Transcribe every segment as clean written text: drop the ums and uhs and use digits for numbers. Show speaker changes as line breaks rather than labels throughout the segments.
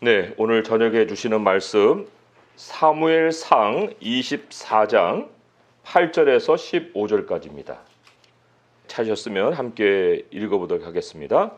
네, 오늘 저녁에 주시는 말씀 사무엘상 24장 8절에서 15절까지입니다. 찾으셨으면 함께 읽어보도록 하겠습니다.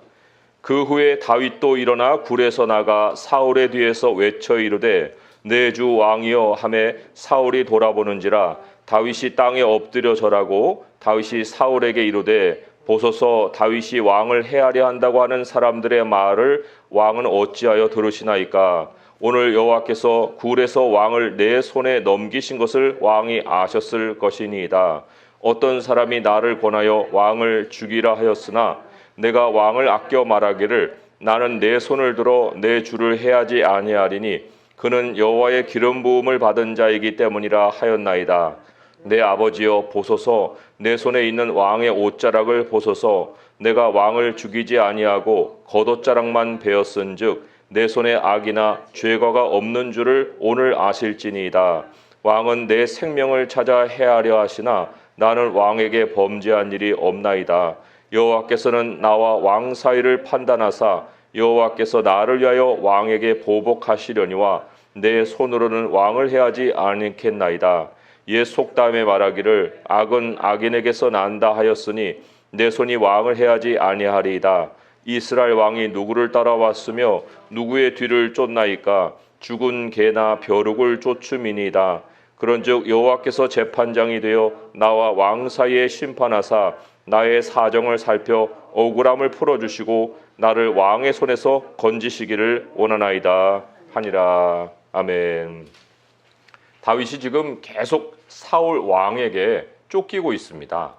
그 후에 다윗도 일어나 굴에서 나가 사울의 뒤에서 외쳐 이르되 내 주 왕이여 하매 사울이 돌아보는지라 다윗이 땅에 엎드려 절하고 다윗이 사울에게 이르되 보소서 다윗이 왕을 해하려 한다고 하는 사람들의 말을 왕은 어찌하여 들으시나이까. 오늘 여호와께서 굴에서 왕을 내 손에 넘기신 것을 왕이 아셨을 것이니이다. 어떤 사람이 나를 권하여 왕을 죽이라 하였으나 내가 왕을 아껴 말하기를 나는 내 손을 들어 내 주를 해하지 아니하리니 그는 여호와의 기름 부음을 받은 자이기 때문이라 하였나이다. 내 아버지여 보소서 내 손에 있는 왕의 옷자락을 보소서. 내가 왕을 죽이지 아니하고 겉옷자락만 베었은즉 내 손에 악이나 죄가가 없는 줄을 오늘 아실지니이다. 왕은 내 생명을 찾아 해하려 하시나 나는 왕에게 범죄한 일이 없나이다. 여호와께서는 나와 왕 사이를 판단하사 여호와께서 나를 위하여 왕에게 보복하시려니와 내 손으로는 왕을 해하지 않겠나이다. 옛 속담에 말하기를 악은 악인에게서 난다 하였으니 내 손이 왕을 해하지 아니하리이다. 이스라엘 왕이 누구를 따라왔으며 누구의 뒤를 쫓나이까. 죽은 개나 벼룩을 쫓음이니이다. 그런즉 여호와께서 재판장이 되어 나와 왕 사이에 심판하사 나의 사정을 살펴 억울함을 풀어주시고 나를 왕의 손에서 건지시기를 원하나이다 하니라. 아멘. 다윗이 지금 계속 사울 왕에게 쫓기고 있습니다.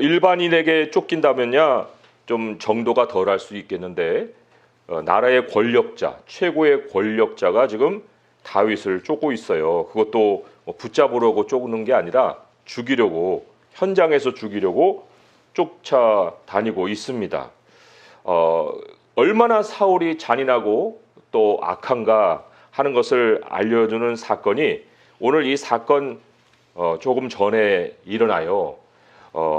일반인에게 쫓긴다면야 좀 정도가 덜할 수 있겠는데 나라의 권력자, 최고의 권력자가 지금 다윗을 쫓고 있어요. 그것도 붙잡으려고 쫓는 게 아니라 죽이려고, 현장에서 죽이려고 쫓아다니고 있습니다. 얼마나 사울이 잔인하고 또 악한가 하는 것을 알려주는 사건이 오늘 이 사건 조금 전에 일어나요.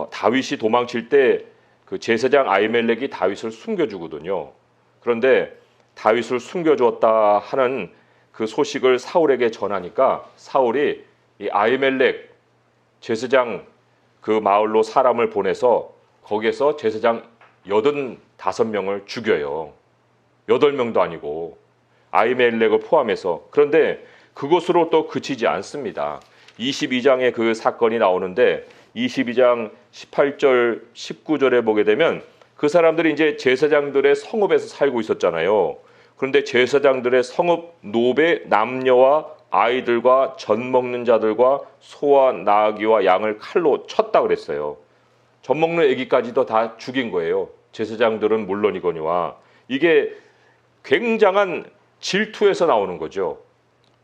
다윗이 도망칠 때 그 제사장 아히멜렉이 다윗을 숨겨주거든요. 그런데 다윗을 숨겨주었다 하는 그 소식을 사울에게 전하니까 사울이 이 아히멜렉 제사장 그 마을로 사람을 보내서 거기에서 제사장 85명을 죽여요. 8명도 아니고 아히멜렉을 포함해서. 그런데 그것으로 또 그치지 않습니다. 22장에 그 사건이 나오는데 22장 18절 19절에 보게 되면 그 사람들이 이제 제사장들의 성읍에서 살고 있었잖아요. 그런데 제사장들의 성읍 노베 남녀와 아이들과 젖 먹는 자들과 소와 나귀와 양을 칼로 쳤다 그랬어요. 젖 먹는 아기까지도 다 죽인 거예요. 제사장들은 물론이거니와. 이게 굉장한 질투에서 나오는 거죠.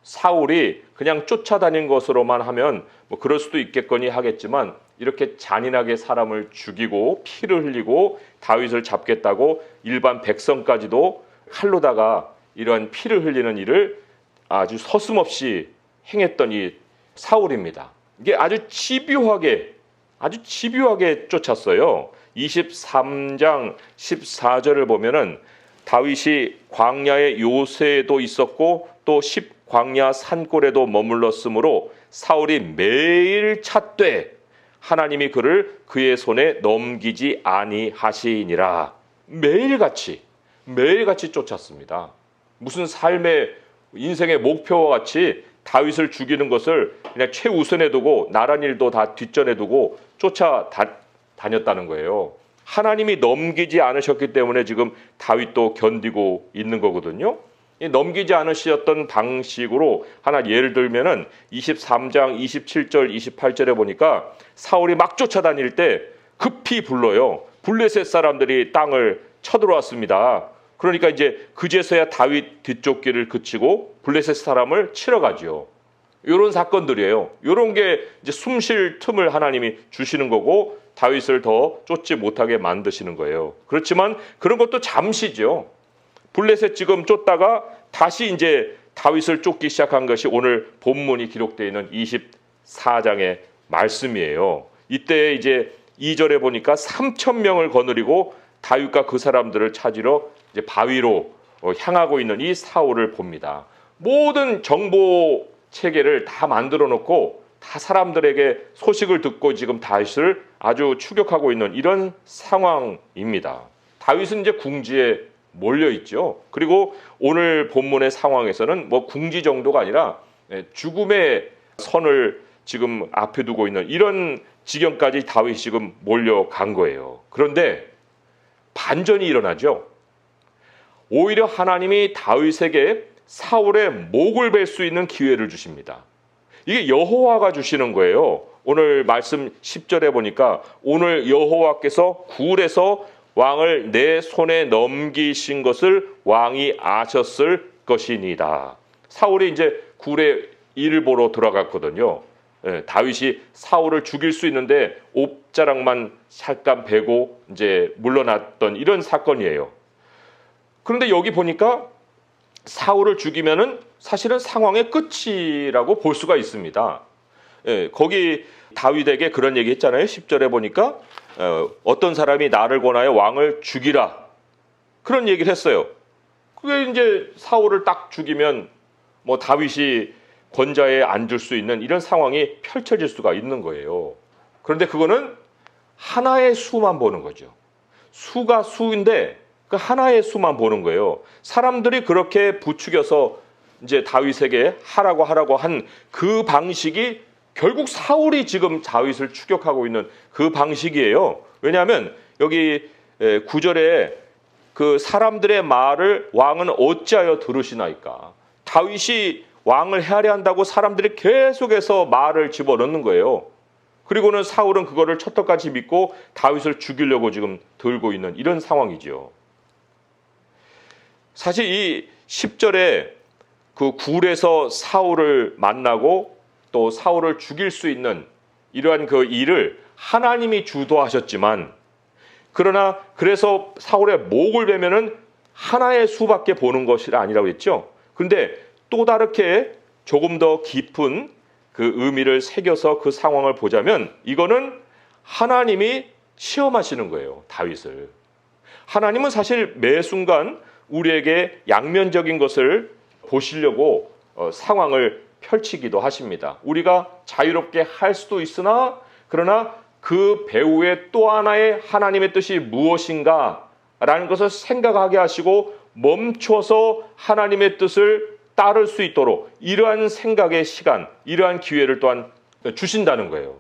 사울이 그냥 쫓아다닌 것으로만 하면 그럴 수도 있겠거니 하겠지만 이렇게 잔인하게 사람을 죽이고 피를 흘리고 다윗을 잡겠다고 일반 백성까지도 칼로다가 이러한 피를 흘리는 일을 아주 서슴없이 행했던 이 사울입니다. 이게 아주 집요하게 쫓았어요. 23장 14절을 보면은 다윗이 광야의 요새에도 있었고 또 광야 산골에도 머물렀으므로 사울이 매일 찾되 하나님이 그를 그의 손에 넘기지 아니하시니라. 매일같이 쫓았습니다. 무슨 삶의 인생의 목표와 같이 다윗을 죽이는 것을 그냥 최우선에 두고 나란 일도 다 뒷전에 두고 쫓아다녔다는 거예요. 하나님이 넘기지 않으셨기 때문에 지금 다윗도 견디고 있는 거거든요. 넘기지 않으셨던 방식으로 하나 예를 들면은 23장 27절 28절에 보니까 사울이 막 쫓아다닐 때 급히 불러요. 블레셋 사람들이 땅을 쳐들어왔습니다. 그러니까 이제 그제서야 다윗 뒤쫓기를 그치고 블레셋 사람을 치러 가죠. 이런 사건들이에요. 이런 게 이제 숨 쉴 틈을 하나님이 주시는 거고 다윗을 더 쫓지 못하게 만드시는 거예요. 그렇지만 그런 것도 잠시죠. 블레셋 지금 쫓다가 다시 이제 다윗을 쫓기 시작한 것이 오늘 본문이 기록되어 있는 24장의 말씀이에요. 이때 이제 2절에 보니까 3,000명을 거느리고 다윗과 그 사람들을 찾으러 이제 바위로 향하고 있는 이 사울을 봅니다. 모든 정보 체계를 다 만들어 놓고 다 사람들에게 소식을 듣고 지금 다윗을 아주 추격하고 있는 이런 상황입니다. 다윗은 이제 궁지에 몰려 있죠. 그리고 오늘 본문의 상황에서는 뭐 궁지 정도가 아니라 죽음의 선을 지금 앞에 두고 있는 이런 지경까지 다윗이 지금 몰려간 거예요. 그런데 반전이 일어나죠. 오히려 하나님이 다윗에게 사울의 목을 벨 수 있는 기회를 주십니다. 이게 여호와가 주시는 거예요. 오늘 말씀 10절에 보니까 오늘 여호와께서 굴에서 왕을 내 손에 넘기신 것을 왕이 아셨을 것이니이다. 사울이 이제 굴에 일을 보러 들어갔거든요. 다윗이 사울을 죽일 수 있는데 옵자락만 잠깐 베고 이제 물러났던 이런 사건이에요. 그런데 여기 보니까 사울을 죽이면은 사실은 상황의 끝이라고 볼 수가 있습니다. 거기 다윗에게 그런 얘기 했잖아요. 10절에 보니까 어떤 사람이 나를 권하여 왕을 죽이라. 그런 얘기를 했어요. 그게 이제 사울을 딱 죽이면 뭐 다윗이 권좌에 앉을 수 있는 이런 상황이 펼쳐질 수가 있는 거예요. 그런데 그거는 하나의 수만 보는 거죠. 수가 수인데 그 하나의 수만 보는 거예요. 사람들이 그렇게 부추겨서 이제 다윗에게 하라고 한 그 방식이 결국 사울이 지금 다윗을 추격하고 있는 그 방식이에요. 왜냐하면 여기 9절에 그 사람들의 말을 왕은 어찌하여 들으시나이까. 다윗이 왕을 헤아려 한다고 사람들이 계속해서 말을 집어넣는 거예요. 그리고는 사울은 그거를 첫头까지 믿고 다윗을 죽이려고 지금 들고 있는 이런 상황이죠. 사실 이 10절에 그 굴에서 사울을 만나고 또 사울을 죽일 수 있는 이러한 그 일을 하나님이 주도하셨지만, 그러나 그래서 사울의 목을 베면은 하나의 수밖에 보는 것이 아니라고 했죠. 근데 또 다르게 조금 더 깊은 그 의미를 새겨서 그 상황을 보자면 이거는 하나님이 시험하시는 거예요. 다윗을. 하나님은 사실 매 순간 우리에게 양면적인 것을 보시려고 상황을 펼치기도 하십니다. 우리가 자유롭게 할 수도 있으나 그러나 그 배후에 또 하나의 하나님의 뜻이 무엇인가 라는 것을 생각하게 하시고 멈춰서 하나님의 뜻을 따를 수 있도록 이러한 생각의 시간, 이러한 기회를 또한 주신다는 거예요.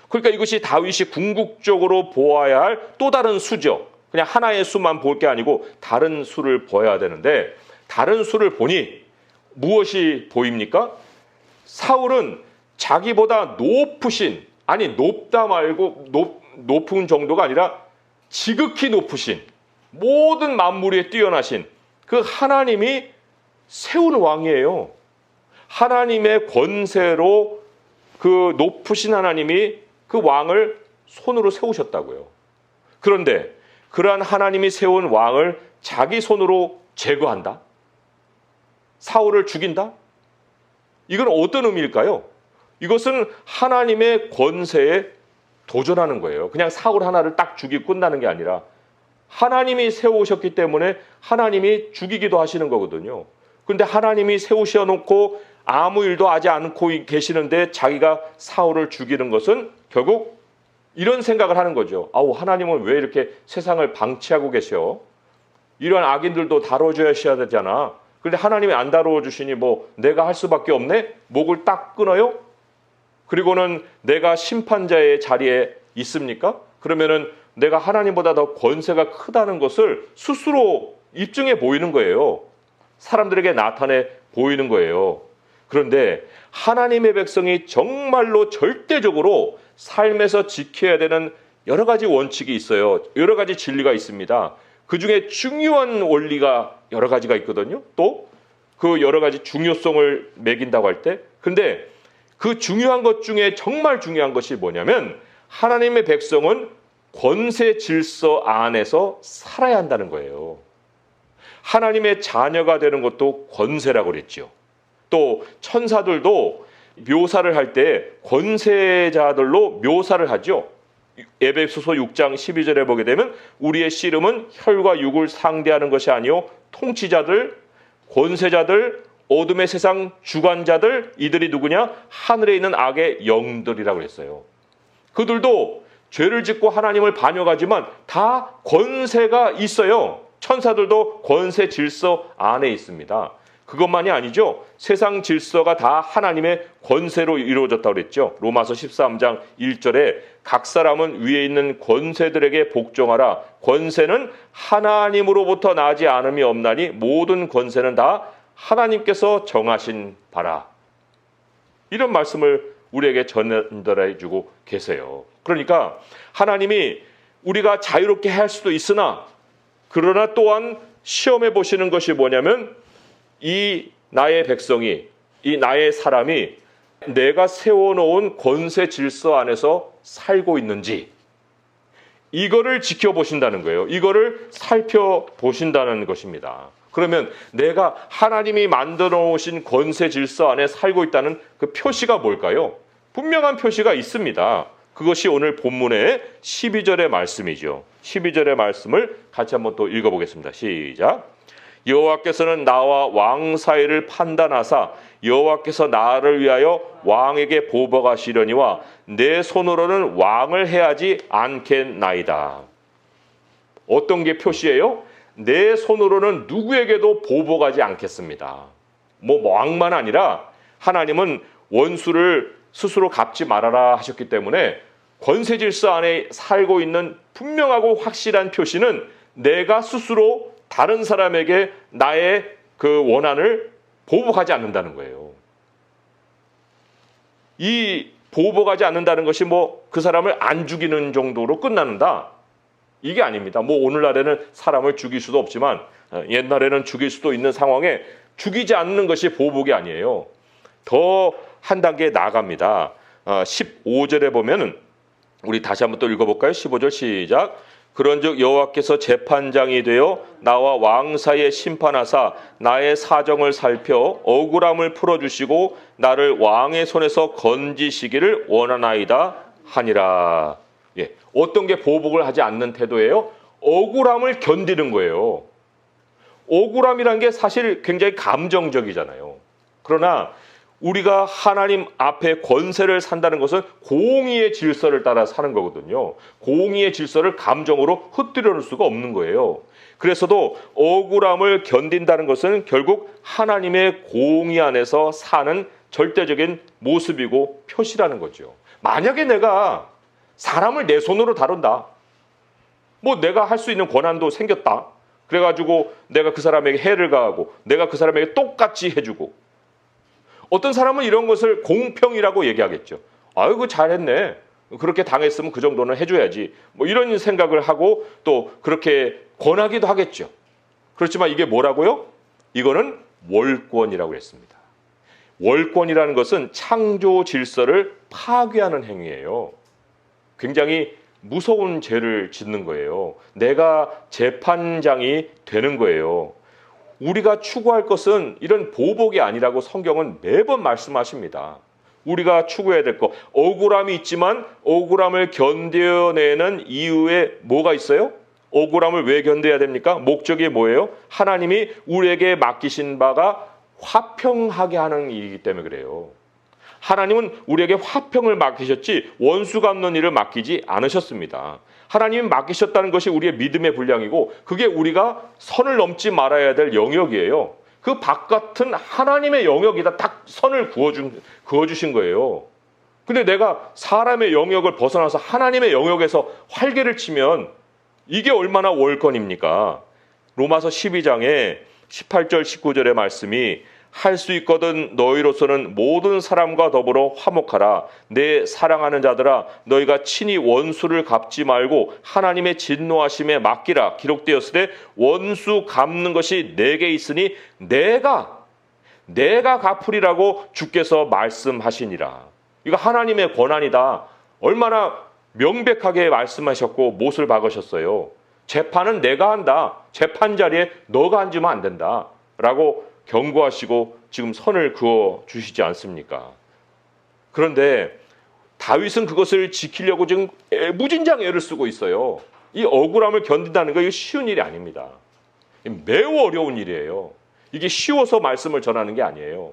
그러니까 이것이 다윗이 궁극적으로 보아야 할 또 다른 수죠. 그냥 하나의 수만 볼 게 아니고 다른 수를 보아야 되는데, 다른 수를 보니 무엇이 보입니까? 사울은 자기보다 높으신, 아니 높다 말고 높은 정도가 아니라 지극히 높으신, 모든 만물 위에 뛰어나신 그 하나님이 세운 왕이에요. 하나님의 권세로 그 높으신 하나님이 그 왕을 손으로 세우셨다고요. 그런데 그러한 하나님이 세운 왕을 자기 손으로 제거한다? 사울을 죽인다? 이건 어떤 의미일까요? 이것은 하나님의 권세에 도전하는 거예요. 그냥 사울 하나를 딱 죽이고 끝나는 게 아니라 하나님이 세우셨기 때문에 하나님이 죽이기도 하시는 거거든요. 그런데 하나님이 세우셔놓고 아무 일도 하지 않고 계시는데 자기가 사울을 죽이는 것은 결국 이런 생각을 하는 거죠. 아우, 하나님은 왜 이렇게 세상을 방치하고 계셔? 이런 악인들도 다뤄줘야 되잖아. 그런데 하나님이 안 다루어 주시니 뭐 내가 할 수밖에 없네? 목을 딱 끊어요? 그리고는 내가 심판자의 자리에 있습니까? 그러면은 내가 하나님보다 더 권세가 크다는 것을 스스로 입증해 보이는 거예요. 사람들에게 나타내 보이는 거예요. 그런데 하나님의 백성이 정말로 절대적으로 삶에서 지켜야 되는 여러 가지 원칙이 있어요. 여러 가지 진리가 있습니다. 그 중에 중요한 원리가 여러 가지가 있거든요. 또 그 여러 가지 중요성을 매긴다고 할 때, 근데 그 중요한 것 중에 정말 중요한 것이 뭐냐면 하나님의 백성은 권세 질서 안에서 살아야 한다는 거예요. 하나님의 자녀가 되는 것도 권세라고 그랬죠. 또 천사들도 묘사를 할 때 권세자들로 묘사를 하죠. 에베소서 6장 12절에 보게 되면 우리의 씨름은 혈과 육을 상대하는 것이 아니요 통치자들, 권세자들, 어둠의 세상 주관자들, 이들이 누구냐? 하늘에 있는 악의 영들이라고 했어요. 그들도 죄를 짓고 하나님을 반역하지만 다 권세가 있어요. 천사들도 권세 질서 안에 있습니다. 그것만이 아니죠. 세상 질서가 다 하나님의 권세로 이루어졌다고 그랬죠. 로마서 13장 1절에 각 사람은 위에 있는 권세들에게 복종하라. 권세는 하나님으로부터 나지 않음이 없나니 모든 권세는 다 하나님께서 정하신 바라. 이런 말씀을 우리에게 전달해 주고 계세요. 그러니까 하나님이 우리가 자유롭게 할 수도 있으나 그러나 또한 시험해 보시는 것이 뭐냐면 이 나의 백성이, 이 나의 사람이 내가 세워놓은 권세 질서 안에서 살고 있는지 이거를 지켜보신다는 거예요. 이거를 살펴보신다는 것입니다. 그러면 내가 하나님이 만들어 놓으신 권세 질서 안에 살고 있다는 그 표시가 뭘까요? 분명한 표시가 있습니다. 그것이 오늘 본문의 12절의 말씀이죠. 12절의 말씀을 같이 한번 또 읽어보겠습니다. 시작. 여호와께서는 나와 왕 사이를 판단하사 여호와께서 나를 위하여 왕에게 보복하시려니와 내 손으로는 왕을 해하지 않겠나이다. 어떤 게 표시예요? 내 손으로는 누구에게도 보복하지 않겠습니다. 왕만 아니라 하나님은 원수를 스스로 갚지 말아라 하셨기 때문에 권세 질서 안에 살고 있는 분명하고 확실한 표시는 내가 스스로 다른 사람에게 나의 그 원한을 보복하지 않는다는 거예요. 이 보복하지 않는다는 것이 그 사람을 안 죽이는 정도로 끝나는다. 이게 아닙니다. 오늘날에는 사람을 죽일 수도 없지만 옛날에는 죽일 수도 있는 상황에 죽이지 않는 것이 보복이 아니에요. 더 한 단계 나아갑니다. 15절에 보면은 우리 다시 한번 또 읽어볼까요? 15절 시작. 그런즉 여호와께서 재판장이 되어 나와 왕 사이에 심판하사 나의 사정을 살펴 억울함을 풀어주시고 나를 왕의 손에서 건지시기를 원하나이다 하니라. 어떤 게 보복을 하지 않는 태도예요? 억울함을 견디는 거예요. 억울함이란 게 사실 굉장히 감정적이잖아요. 그러나 우리가 하나님 앞에 권세를 산다는 것은 공의의 질서를 따라 사는 거거든요. 공의의 질서를 감정으로 흩뜨려놓을 수가 없는 거예요. 그래서도 억울함을 견딘다는 것은 결국 하나님의 공의 안에서 사는 절대적인 모습이고 표시라는 거죠. 만약에 내가 사람을 내 손으로 다룬다. 내가 할 수 있는 권한도 생겼다. 그래가지고 내가 그 사람에게 해를 가하고 내가 그 사람에게 똑같이 해주고 어떤 사람은 이런 것을 공평이라고 얘기하겠죠. 아이고 잘했네. 그렇게 당했으면 그 정도는 해줘야지. 이런 생각을 하고 또 그렇게 권하기도 하겠죠. 그렇지만 이게 뭐라고요? 이거는 월권이라고 했습니다. 월권이라는 것은 창조 질서를 파괴하는 행위예요. 굉장히 무서운 죄를 짓는 거예요. 내가 재판장이 되는 거예요. 우리가 추구할 것은 이런 보복이 아니라고 성경은 매번 말씀하십니다. 우리가 추구해야 될 것, 억울함이 있지만 억울함을 견뎌내는 이유에 뭐가 있어요? 억울함을 왜 견뎌야 됩니까? 목적이 뭐예요? 하나님이 우리에게 맡기신 바가 화평하게 하는 일이기 때문에 그래요. 하나님은 우리에게 화평을 맡기셨지 원수 갚는 일을 맡기지 않으셨습니다. 하나님이 맡기셨다는 것이 우리의 믿음의 분량이고 그게 우리가 선을 넘지 말아야 될 영역이에요. 그 바깥은 하나님의 영역이다. 딱 선을 그어주신 거예요. 근데 내가 사람의 영역을 벗어나서 하나님의 영역에서 활개를 치면 이게 얼마나 월권입니까? 로마서 12장에 18절 19절의 말씀이 할 수 있거든 너희로서는 모든 사람과 더불어 화목하라. 내 사랑하는 자들아 너희가 친히 원수를 갚지 말고 하나님의 진노하심에 맡기라. 기록되었을 때 원수 갚는 것이 내게 있으니 내가 갚으리라고 주께서 말씀하시니라. 이거 하나님의 권한이다. 얼마나 명백하게 말씀하셨고 못을 박으셨어요. 재판은 내가 한다. 재판 자리에 너가 앉으면 안 된다. 라고 경고하시고 지금 선을 그어 주시지 않습니까? 그런데 다윗은 그것을 지키려고 지금 무진장 애를 쓰고 있어요. 이 억울함을 견딘다는 거 이거 쉬운 일이 아닙니다. 매우 어려운 일이에요. 이게 쉬워서 말씀을 전하는 게 아니에요.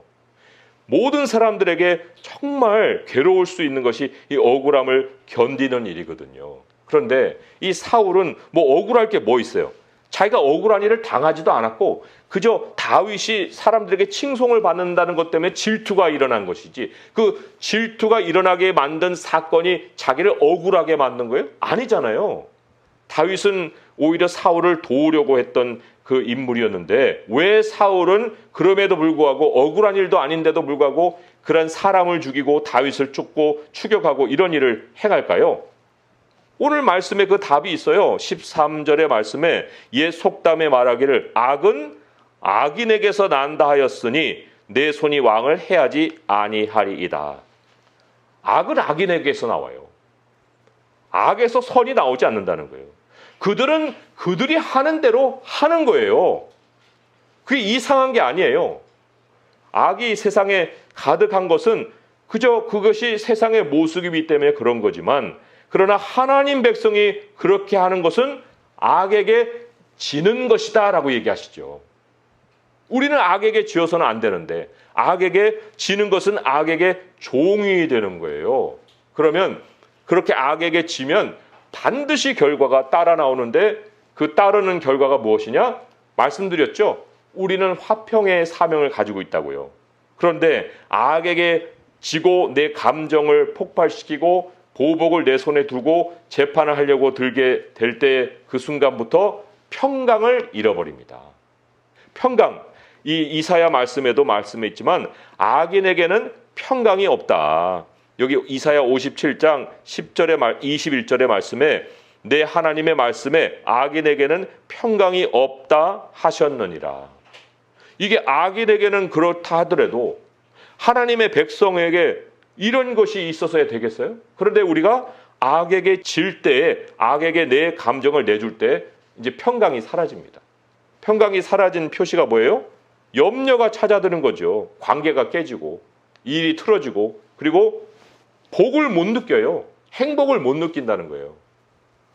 모든 사람들에게 정말 괴로울 수 있는 것이 이 억울함을 견디는 일이거든요. 그런데 이 사울은 뭐 억울할 게 뭐 있어요? 자기가 억울한 일을 당하지도 않았고 그저 다윗이 사람들에게 칭송을 받는다는 것 때문에 질투가 일어난 것이지 그 질투가 일어나게 만든 사건이 자기를 억울하게 만든 거예요? 아니잖아요. 다윗은 오히려 사울을 도우려고 했던 그 인물이었는데 왜 사울은 그럼에도 불구하고 억울한 일도 아닌데도 불구하고 그런 사람을 죽이고 다윗을 쫓고 추격하고 이런 일을 행할까요? 오늘 말씀에 그 답이 있어요. 13절의 말씀에 옛 속담에 말하기를 악은 악인에게서 난다 하였으니 내 손이 왕을 해하지 아니하리이다. 악은 악인에게서 나와요. 악에서 선이 나오지 않는다는 거예요. 그들은 그들이 하는 대로 하는 거예요. 그게 이상한 게 아니에요. 악이 세상에 가득한 것은 그저 그것이 세상의 모습이기 때문에 그런 거지만 그러나 하나님 백성이 그렇게 하는 것은 악에게 지는 것이다 라고 얘기하시죠. 우리는 악에게 지어서는 안 되는데 악에게 지는 것은 악에게 종이 되는 거예요. 그러면 그렇게 악에게 지면 반드시 결과가 따라 나오는데 그 따르는 결과가 무엇이냐? 말씀드렸죠. 우리는 화평의 사명을 가지고 있다고요. 그런데 악에게 지고 내 감정을 폭발시키고 보복을 내 손에 두고 재판을 하려고 들게 될 때 그 순간부터 평강을 잃어버립니다. 평강, 이 이사야 말씀에도 말씀해 있지만 악인에게는 평강이 없다. 여기 이사야 57장 10절에 21절의 말씀에 내 하나님의 말씀에 악인에게는 평강이 없다 하셨느니라. 이게 악인에게는 그렇다 하더라도 하나님의 백성에게 이런 것이 있어서야 되겠어요? 그런데 우리가 악에게 질 때에 악에게 내 감정을 내줄 때 이제 평강이 사라집니다. 평강이 사라진 표시가 뭐예요? 염려가 찾아드는 거죠. 관계가 깨지고 일이 틀어지고 그리고 복을 못 느껴요. 행복을 못 느낀다는 거예요.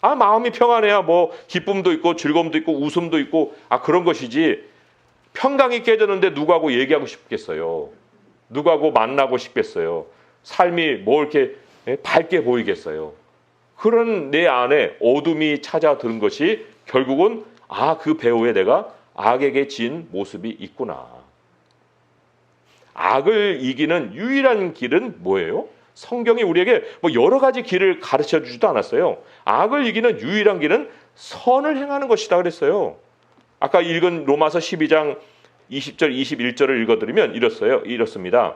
아, 마음이 평안해야 뭐 기쁨도 있고 즐거움도 있고 웃음도 있고 그런 것이지 평강이 깨졌는데 누구하고 얘기하고 싶겠어요? 누구하고 만나고 싶겠어요? 삶이 뭐 이렇게 밝게 보이겠어요? 그런 내 안에 어둠이 찾아드는 것이 결국은 그 배후에 내가 악에게 진 모습이 있구나. 악을 이기는 유일한 길은 뭐예요? 성경이 우리에게 뭐 여러 가지 길을 가르쳐 주지도 않았어요. 악을 이기는 유일한 길은 선을 행하는 것이다 그랬어요. 아까 읽은 로마서 12장 20절 21절을 읽어드리면 이렇습니다.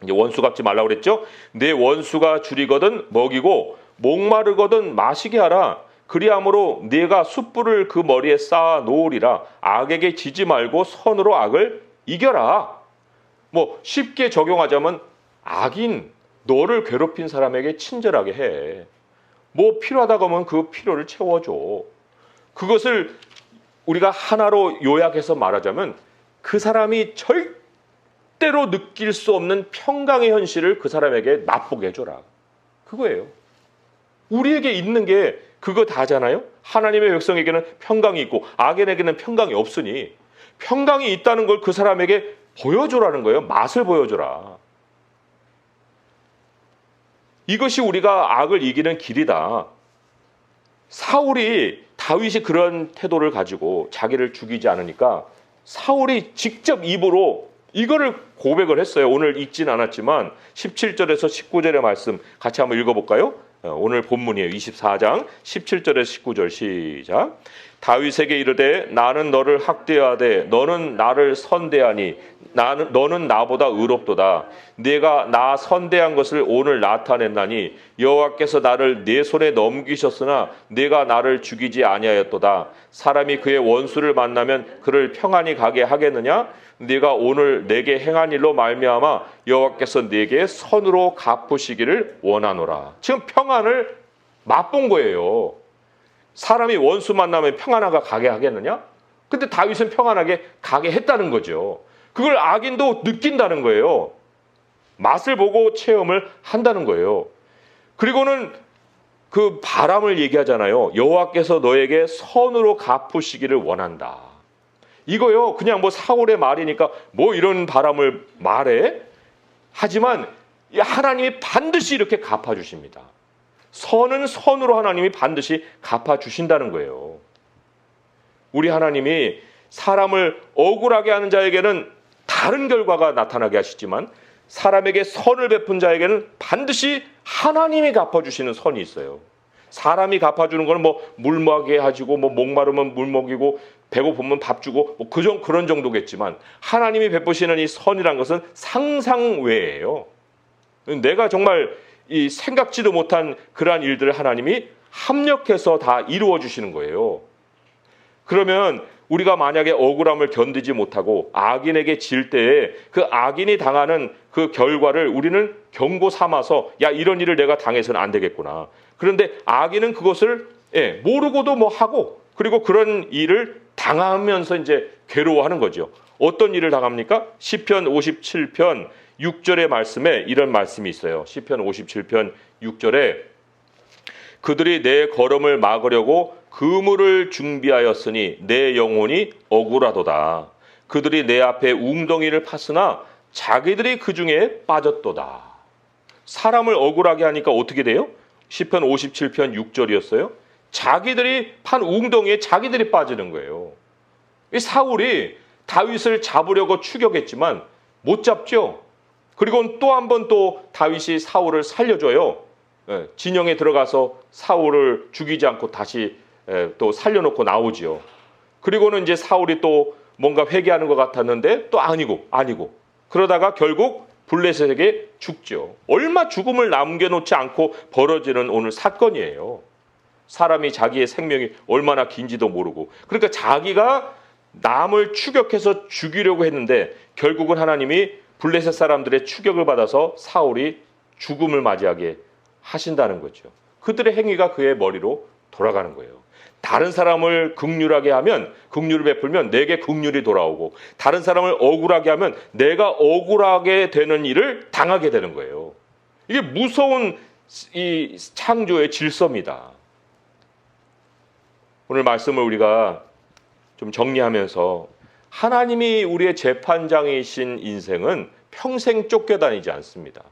이제 원수 갚지 말라고 그랬죠. 내 원수가 줄이거든 먹이고 목마르거든 마시게 하라. 그리함으로 네가 숯불을 그 머리에 쌓아 놓으리라. 악에게 지지 말고 선으로 악을 이겨라. 뭐 쉽게 적용하자면 악인 너를 괴롭힌 사람에게 친절하게 해. 뭐 필요하다고 하면 그 필요를 채워줘. 그것을 우리가 하나로 요약해서 말하자면 그 사람이 절대로 느낄 수 없는 평강의 현실을 그 사람에게 맛보게 해줘라. 그거예요. 우리에게 있는 게 그거 다잖아요. 하나님의 백성에게는 평강이 있고 악인에게는 평강이 없으니 평강이 있다는 걸 그 사람에게 보여줘라는 거예요. 맛을 보여줘라. 이것이 우리가 악을 이기는 길이다. 사울이 다윗이 그런 태도를 가지고 자기를 죽이지 않으니까 사울이 직접 입으로 이거를 고백을 했어요. 오늘 읽진 않았지만 17절에서 19절의 말씀 같이 한번 읽어볼까요? 오늘 본문이에요. 24장 17절에서 19절 시작. 다윗에게 이르되 나는 너를 학대하되 너는 나를 선대하니 너는 나보다 의롭도다. 네가 나 선대한 것을 오늘 나타냈나니 여호와께서 나를 내 손에 넘기셨으나 네가 나를 죽이지 아니하였도다. 사람이 그의 원수를 만나면 그를 평안히 가게 하겠느냐? 네가 오늘 내게 행한 일로 말미암아 여호와께서 네게 선으로 갚으시기를 원하노라. 지금 평안을 맛본 거예요. 사람이 원수 만나면 평안하게 가게 하겠느냐? 근데 다윗은 평안하게 가게 했다는 거죠. 그걸 악인도 느낀다는 거예요. 맛을 보고 체험을 한다는 거예요. 그리고는 그 바람을 얘기하잖아요. 여호와께서 너에게 선으로 갚으시기를 원한다. 이거요, 그냥 뭐 사울의 말이니까 뭐 이런 바람을 말해? 하지만 하나님이 반드시 이렇게 갚아주십니다. 선은 선으로 하나님이 반드시 갚아주신다는 거예요. 우리 하나님이 사람을 억울하게 하는 자에게는 다른 결과가 나타나게 하시지만 사람에게 선을 베푼 자에게는 반드시 하나님이 갚아주시는 선이 있어요. 사람이 갚아주는 거는 뭐 물 먹게 하시고 뭐 목마르면 물 먹이고 배고프면 밥 주고 뭐 그런 정도겠지만 하나님이 베푸시는 이 선이란 것은 상상 외예요. 내가 정말 이 생각지도 못한 그러한 일들을 하나님이 합력해서 다 이루어 주시는 거예요. 그러면 우리가 만약에 억울함을 견디지 못하고 악인에게 질 때에 그 악인이 당하는 그 결과를 우리는 경고 삼아서 야, 이런 일을 내가 당해서는 안 되겠구나. 그런데 악인은 그것을 모르고도 뭐 하고 그리고 그런 일을 당하면서 이제 괴로워하는 거죠. 어떤 일을 당합니까? 시편 57편 6절의 말씀에 이런 말씀이 있어요. 시편 57편 6절에 그들이 내 걸음을 막으려고 그물을 준비하였으니 내 영혼이 억울하도다. 그들이 내 앞에 웅덩이를 팠으나 자기들이 그 중에 빠졌도다. 사람을 억울하게 하니까 어떻게 돼요? 시편 57편 6절이었어요. 자기들이 판 웅덩이에 자기들이 빠지는 거예요. 이 사울이 다윗을 잡으려고 추격했지만 못 잡죠. 그리고 또 한 번 또 다윗이 사울을 살려줘요. 진영에 들어가서 사울을 죽이지 않고 다시 또 살려놓고 나오지요. 그리고는 이제 사울이 또 뭔가 회개하는 것 같았는데 또 아니고 그러다가 결국 블레셋에게 죽죠. 얼마 죽음을 남겨놓지 않고 벌어지는 오늘 사건이에요. 사람이 자기의 생명이 얼마나 긴지도 모르고 그러니까 자기가 남을 추격해서 죽이려고 했는데 결국은 하나님이 블레셋 사람들의 추격을 받아서 사울이 죽음을 맞이하게 하신다는 거죠. 그들의 행위가 그의 머리로 돌아가는 거예요. 다른 사람을 긍휼하게 하면 긍휼을 베풀면 내게 긍휼이 돌아오고 다른 사람을 억울하게 하면 내가 억울하게 되는 일을 당하게 되는 거예요. 이게 무서운 이 창조의 질서입니다. 오늘 말씀을 우리가 좀 정리하면서 하나님이 우리의 재판장이신 인생은 평생 쫓겨다니지 않습니다.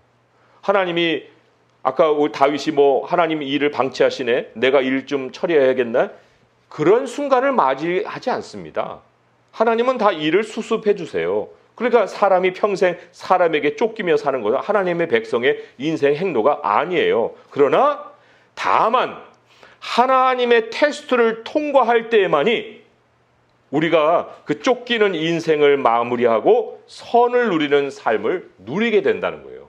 하나님이 아까 다윗이 뭐 하나님이 일을 방치하시네, 내가 일 좀 처리해야겠나, 그런 순간을 맞이하지 않습니다. 하나님은 다 일을 수습해 주세요. 그러니까 사람이 평생 사람에게 쫓기며 사는 것은 하나님의 백성의 인생 행로가 아니에요. 그러나 다만 하나님의 테스트를 통과할 때에만이 우리가 그 쫓기는 인생을 마무리하고 선을 누리는 삶을 누리게 된다는 거예요.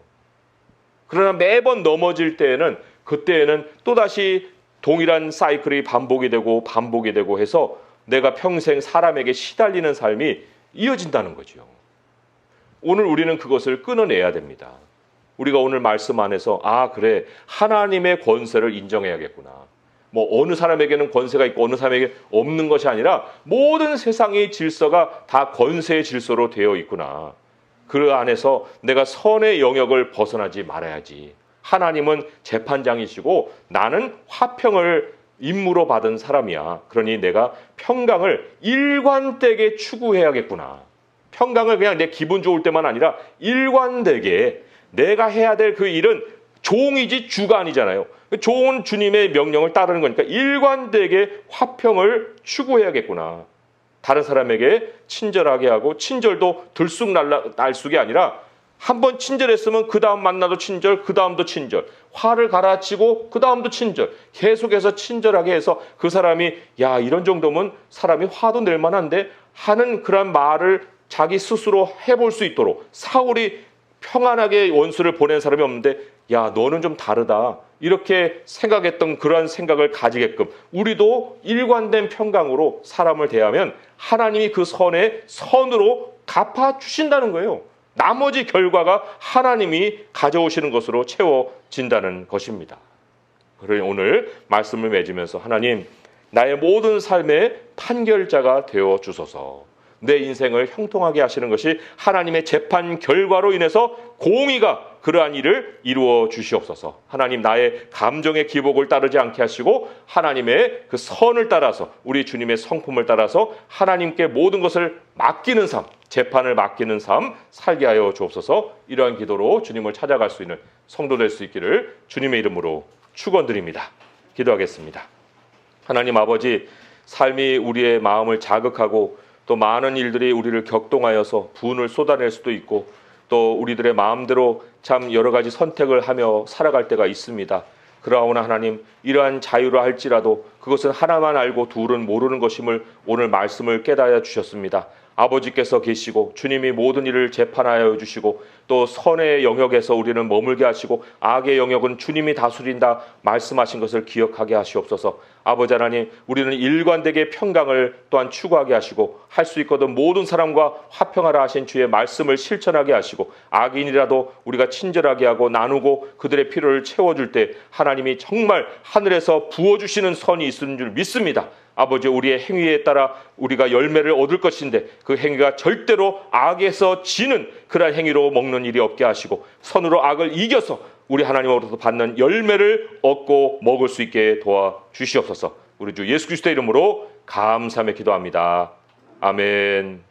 그러나 매번 넘어질 때에는 그때에는 또다시 동일한 사이클이 반복이 되고 해서 내가 평생 사람에게 시달리는 삶이 이어진다는 거죠. 오늘 우리는 그것을 끊어내야 됩니다. 우리가 오늘 말씀 안에서 그래, 하나님의 권세를 인정해야겠구나. 뭐 어느 사람에게는 권세가 있고 어느 사람에게 없는 것이 아니라 모든 세상의 질서가 다 권세의 질서로 되어 있구나. 그 안에서 내가 선의 영역을 벗어나지 말아야지. 하나님은 재판장이시고 나는 화평을 임무로 받은 사람이야. 그러니 내가 평강을 일관되게 추구해야겠구나. 평강을 그냥 내 기분 좋을 때만 아니라 일관되게 내가 해야 될 그 일은 종이지 주가 아니잖아요. 좋은 주님의 명령을 따르는 거니까 일관되게 화평을 추구해야겠구나. 다른 사람에게 친절하게 하고 친절도 들쑥날쑥이 아니라 한번 친절했으면 그 다음 만나도 친절, 그 다음도 친절. 화를 가라앉히고 그 다음도 친절. 계속해서 친절하게 해서 그 사람이 야, 이런 정도면 사람이 화도 낼 만한데 하는 그런 말을 자기 스스로 해볼 수 있도록. 사울이 평안하게 원수를 보낸 사람이 없는데 야, 너는 좀 다르다. 이렇게 생각했던 그러한 생각을 가지게끔 우리도 일관된 평강으로 사람을 대하면 하나님이 그 선에 선으로 갚아주신다는 거예요. 나머지 결과가 하나님이 가져오시는 것으로 채워진다는 것입니다. 그러니 오늘 말씀을 맺으면서 하나님, 나의 모든 삶의 판결자가 되어 주소서. 내 인생을 형통하게 하시는 것이 하나님의 재판 결과로 인해서 공의가 그러한 일을 이루어 주시옵소서. 하나님, 나의 감정의 기복을 따르지 않게 하시고 하나님의 그 선을 따라서, 우리 주님의 성품을 따라서 하나님께 모든 것을 맡기는 삶, 재판을 맡기는 삶 살게 하여 주옵소서. 이러한 기도로 주님을 찾아갈 수 있는 성도 될 수 있기를 주님의 이름으로 축원드립니다. 기도하겠습니다. 하나님 아버지, 삶이 우리의 마음을 자극하고 또 많은 일들이 우리를 격동하여서 분을 쏟아낼 수도 있고 또 우리들의 마음대로 참 여러 가지 선택을 하며 살아갈 때가 있습니다. 그러나 하나님, 이러한 자유를 할지라도 그것은 하나만 알고 둘은 모르는 것임을 오늘 말씀을 깨달아 주셨습니다. 아버지께서 계시고 주님이 모든 일을 재판하여 주시고 또 선의 영역에서 우리는 머물게 하시고 악의 영역은 주님이 다스린다 말씀하신 것을 기억하게 하시옵소서. 아버지 하나님, 우리는 일관되게 평강을 또한 추구하게 하시고 할 수 있거든 모든 사람과 화평하라 하신 주의 말씀을 실천하게 하시고 악인이라도 우리가 친절하게 하고 나누고 그들의 필요를 채워줄 때 하나님이 정말 하늘에서 부어주시는 선이 있는 줄 믿습니다. 아버지, 우리의 행위에 따라 우리가 열매를 얻을 것인데 그 행위가 절대로 악에서 지는 그러한 행위로 먹는 일이 없게 하시고 선으로 악을 이겨서 우리 하나님으로부터 받는 열매를 얻고 먹을 수 있게 도와주시옵소서. 우리 주 예수 그리스도의 이름으로 감사하며 기도합니다. 아멘.